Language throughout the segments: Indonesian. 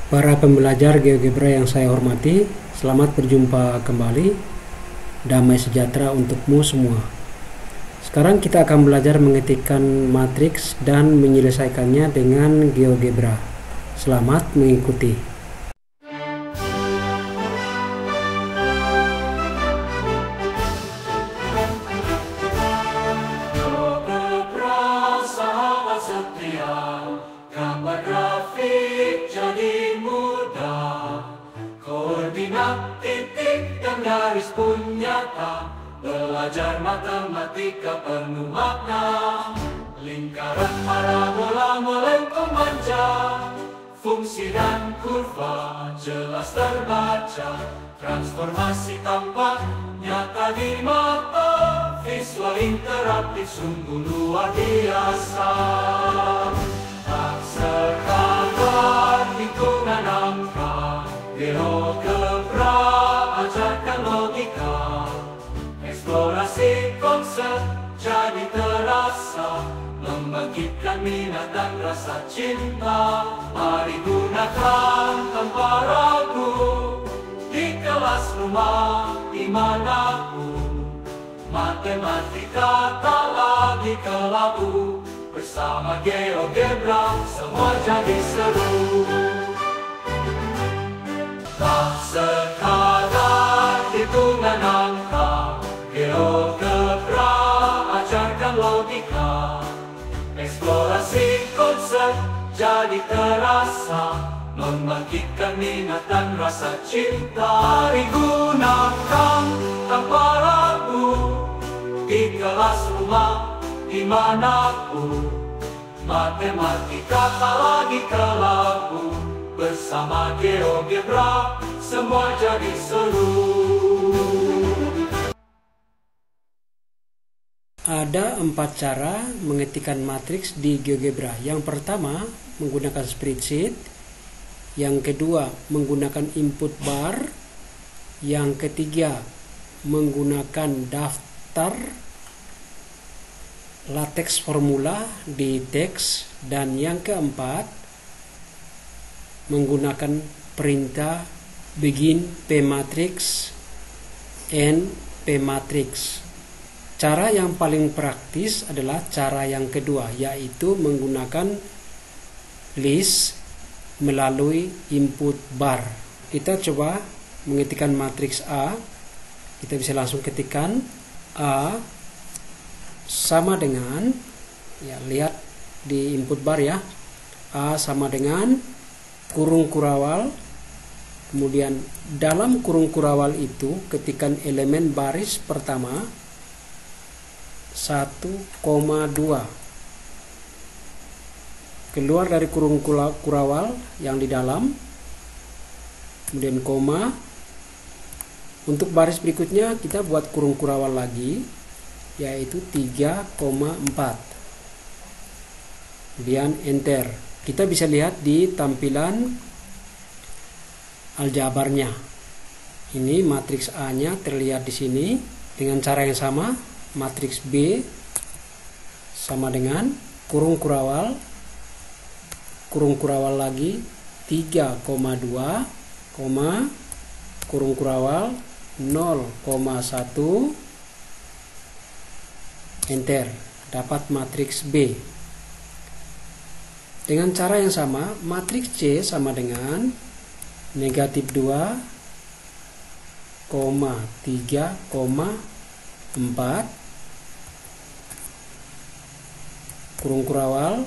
Para pembelajar GeoGebra yang saya hormati, selamat berjumpa kembali. Damai sejahtera untukmu semua. Sekarang kita akan belajar mengetikkan matriks dan menyelesaikannya dengan GeoGebra. Selamat mengikuti. Gambar grafik jadi mudah, koordinat, titik, dan garis pun nyata. Belajar matematika penuh makna, lingkaran, parabola, melengkung manja, fungsi dan kurva jelas terbaca, transformasi tampak nyata di mata, visual interaktif sungguh luar biasa. Tak sekadar hitungan angka, GeoGebra ajarkan logika, eksplorasi konsep jadi terasa, membangkitkan minat dan rasa cinta. Mari gunakan tanpa ragu, di kelas rumah dimanapun, matematika tak lagi kelabu. Bersama GeoGebra semua jadi seru. Tak sekadar hitungan angka, GeoGebra ajarkan logika, eksplorasi konsep jadi terasa, membangkitkan minat dan rasa cinta. Mari gunakan tanpa ragu, di kelas rumah dimanapun, matematika tak lagi kelabu. Bersama GeoGebra semua jadi seru. Ada 4 cara mengetikkan matriks di GeoGebra. Yang pertama, menggunakan spreadsheet. Yang kedua, menggunakan input bar. Yang ketiga, menggunakan daftar latex formula di teks. Dan yang keempat, menggunakan perintah begin pmatrix, end pmatrix. Cara yang paling praktis adalah cara yang kedua, yaitu menggunakan list melalui input bar. Kita coba mengetikkan matriks A. Kita bisa langsung ketikkan A sama dengan, ya, lihat di input bar ya, A sama dengan kurung kurawal, kemudian dalam kurung kurawal itu ketikkan elemen baris pertama 1,2, keluar dari kurung kurawal yang di dalam, kemudian koma. Untuk baris berikutnya kita buat kurung kurawal lagi, yaitu 3,4, kemudian enter. Kita bisa lihat di tampilan aljabarnya. Ini matriks A nya terlihat di sini. Dengan cara yang sama, matriks B sama dengan kurung kurawal lagi 3,2, kurung kurawal 0,1, enter, dapat matriks B. Dengan cara yang sama, matriks C sama dengan negatif 2, 3,4, kurung kurawal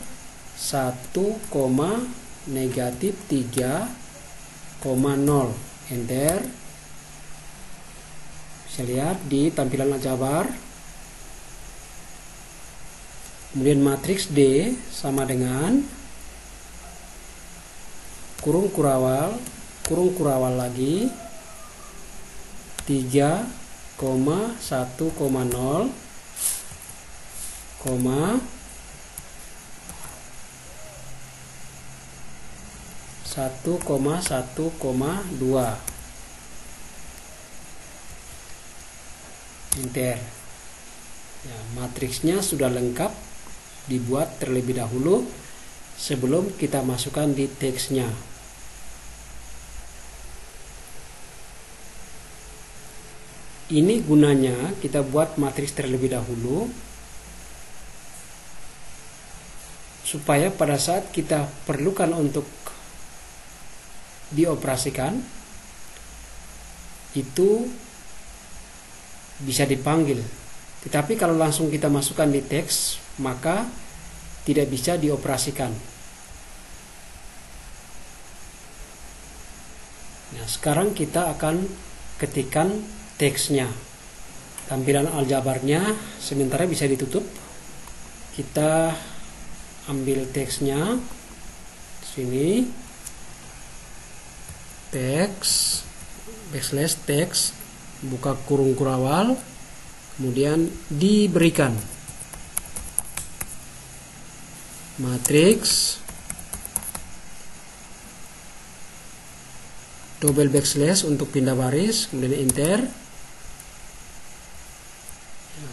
1, negatif 3,0, enter. Bisa lihat di tampilan aljabar. Kemudian matriks D sama dengan kurung kurawal lagi 3,1,0, 1,1,2, enter. Ya, matriksnya sudah lengkap dibuat terlebih dahulu sebelum kita masukkan di teksnya. Ini gunanya kita buat matriks terlebih dahulu supaya pada saat kita perlukan untuk dioperasikan itu bisa dipanggil. Tetapi kalau langsung kita masukkan di teks, maka tidak bisa dioperasikan. Nah, sekarang kita akan ketikkan teksnya. Tampilan aljabarnya sementara bisa ditutup. Kita ambil teksnya sini, teks backslash teks, buka kurung kurawal, kemudian diberikan matriks double backslash untuk pindah baris, kemudian enter.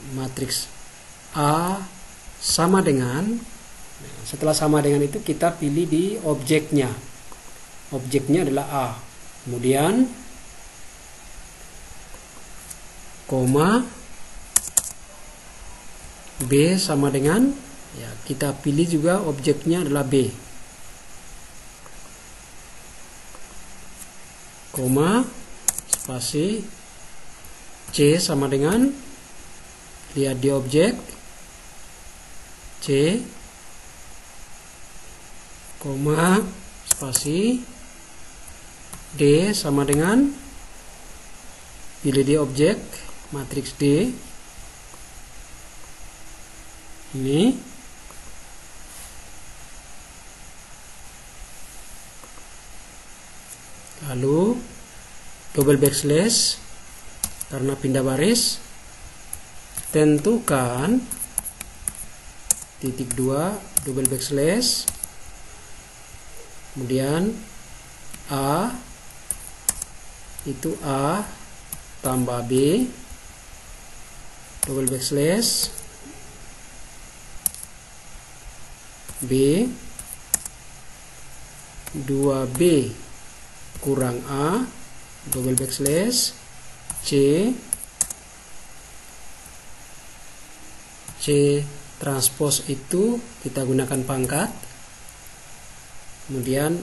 Matriks A sama dengan, setelah sama dengan itu kita pilih di objeknya. Objeknya adalah A. Kemudian koma B sama dengan, ya, kita pilih juga objeknya adalah B. Koma spasi C sama dengan, lihat di objek C, koma spasi D sama dengan, pilih di objek matriks D ini, lalu double backslash karena pindah baris, tentukan titik 2 double backslash, kemudian A itu A tambah B double backslash, B 2B kurang A double backslash, C transpose itu kita gunakan pangkat, kemudian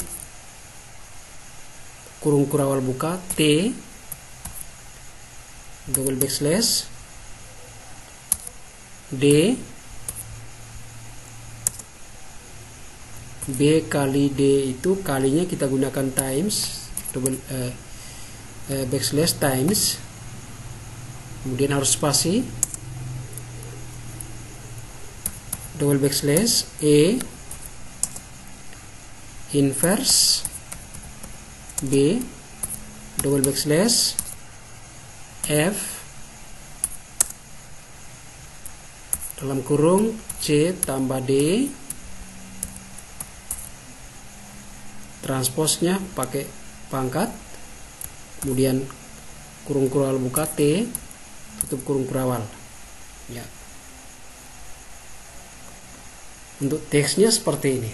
kurung kurawal buka T double backslash, D B kali D itu kalinya kita gunakan times double backslash times, kemudian harus spasi, double backslash E inverse B double backslash F dalam kurung C tambah D, transposnya pakai pangkat, kemudian kurung kurawal buka T, tutup kurung kurawal, ya. Untuk teksnya seperti ini.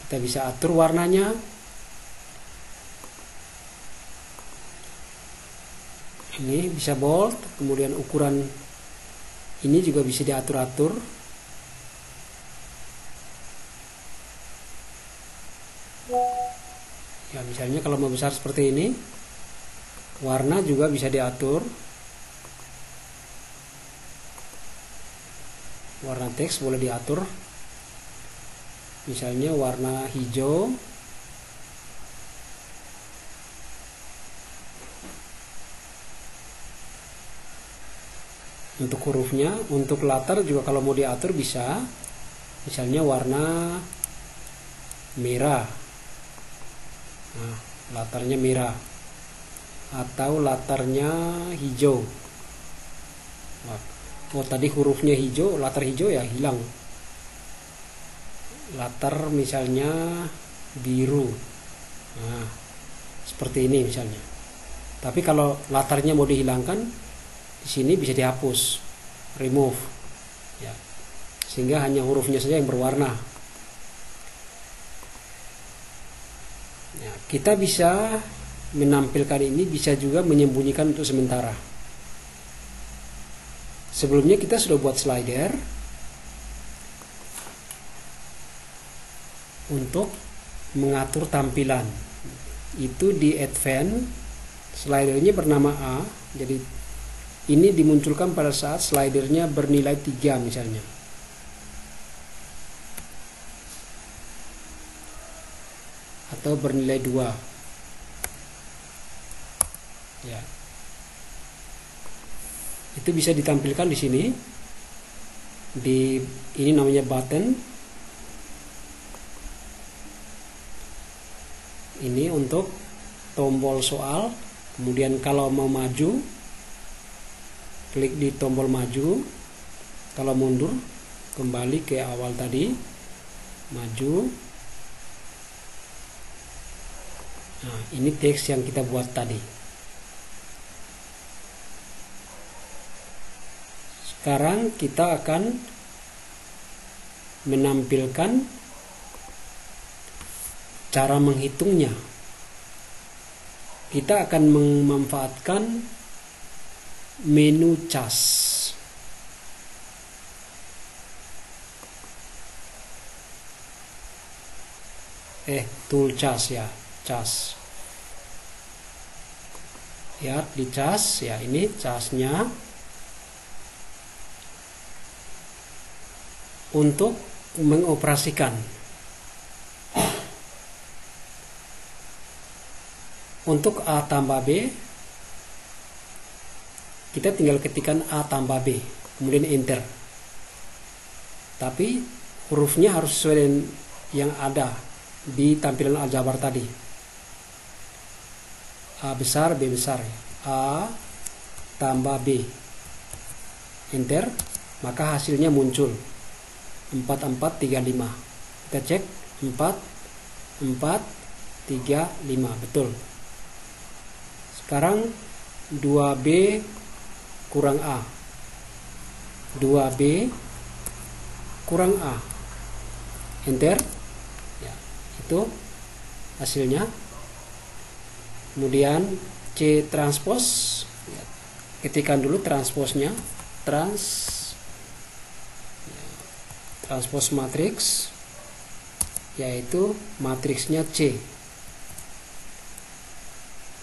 Kita bisa atur warnanya. Ini bisa bold, kemudian ukuran ini juga bisa diatur-atur. Ya, misalnya kalau mau besar seperti ini, warna juga bisa diatur. Warna teks boleh diatur. Misalnya warna hijau. Untuk hurufnya, untuk latar juga kalau mau diatur bisa. Misalnya warna merah. Nah, latarnya merah atau latarnya hijau. Oh, tadi hurufnya hijau, latar hijau ya hilang. Latar misalnya biru. Nah, seperti ini misalnya. Tapi kalau latarnya mau dihilangkan, di sini bisa dihapus, remove. Ya. Sehingga hanya hurufnya saja yang berwarna. Ya, kita bisa menampilkan ini bisa juga menyembunyikan untuk sementara. Sebelumnya kita sudah buat slider untuk mengatur tampilan. Itu di advance, slidernya bernama A. Jadi ini dimunculkan pada saat slidernya bernilai 3 misalnya. Atau bernilai 2. Ya. Itu bisa ditampilkan di sini. Ini namanya button. Ini untuk tombol soal. Kemudian kalau mau maju, klik di tombol maju. Kalau mundur, kembali ke awal tadi, maju. Nah, ini teks yang kita buat tadi. Sekarang kita akan menampilkan cara menghitungnya. Kita akan memanfaatkan menu cas. Tool cas ya, cas. Lihat di cas ya, ini casnya. Untuk mengoperasikan, untuk A tambah B, kita tinggal ketikkan A tambah B, kemudian enter. Tapi hurufnya harus sesuai dengan yang ada di tampilan aljabar tadi. A besar, B besar, A tambah B, enter, maka hasilnya muncul 4435. Kita cek 4435, betul. Sekarang 2B kurang A, 2B kurang A, enter ya, itu hasilnya. Kemudian C transpose ya, ketikkan dulu transposnya, transpose matriks, yaitu matriksnya C.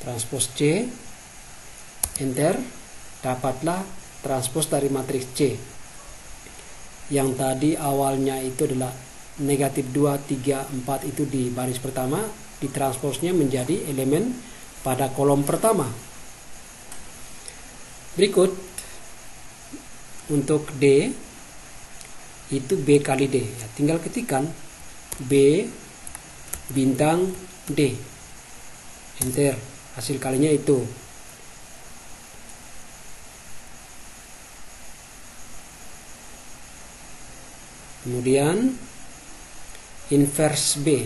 Transpose C, enter, dapatlah transpose dari matriks C. Yang tadi awalnya itu adalah negatif 2, 3, 4 itu di baris pertama, ditransposnya menjadi elemen pada kolom pertama. Berikut untuk D, itu B kali D ya, tinggal ketikkan B bintang D, enter, hasil kalinya itu. Kemudian inverse B,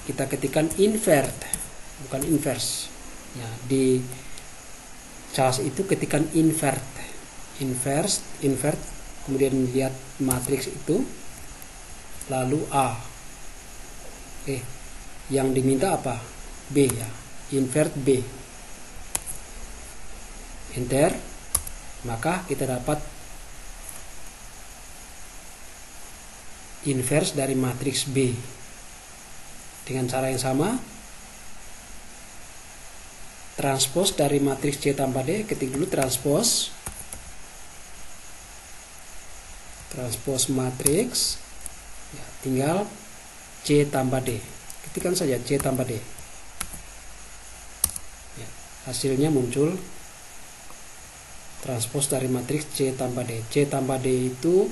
kita ketikkan invert, bukan inverse ya, di cas itu ketikkan invert, invert, kemudian lihat matriks itu, lalu A. Yang diminta apa? B ya, invert B, enter, maka kita dapat inverse dari matriks B. Dengan cara yang sama, transpose dari matriks C tambah D, ketik dulu transpose matriks ya, tinggal C tambah D, ketikkan saja C tambah D ya, hasilnya muncul transpose dari matriks C tambah D. C tambah D itu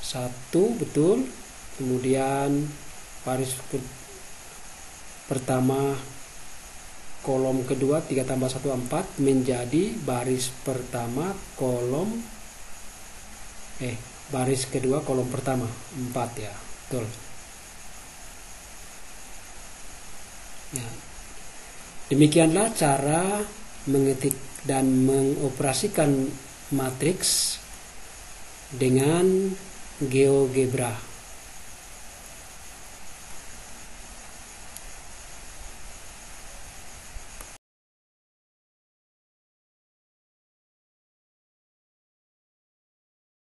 1, betul. Kemudian baris pertama kolom kedua 3 tambah 1 4 menjadi baris pertama kolom baris kedua kolom pertama 4 ya, betul ya. Demikianlah cara mengetik dan mengoperasikan matriks dengan GeoGebra.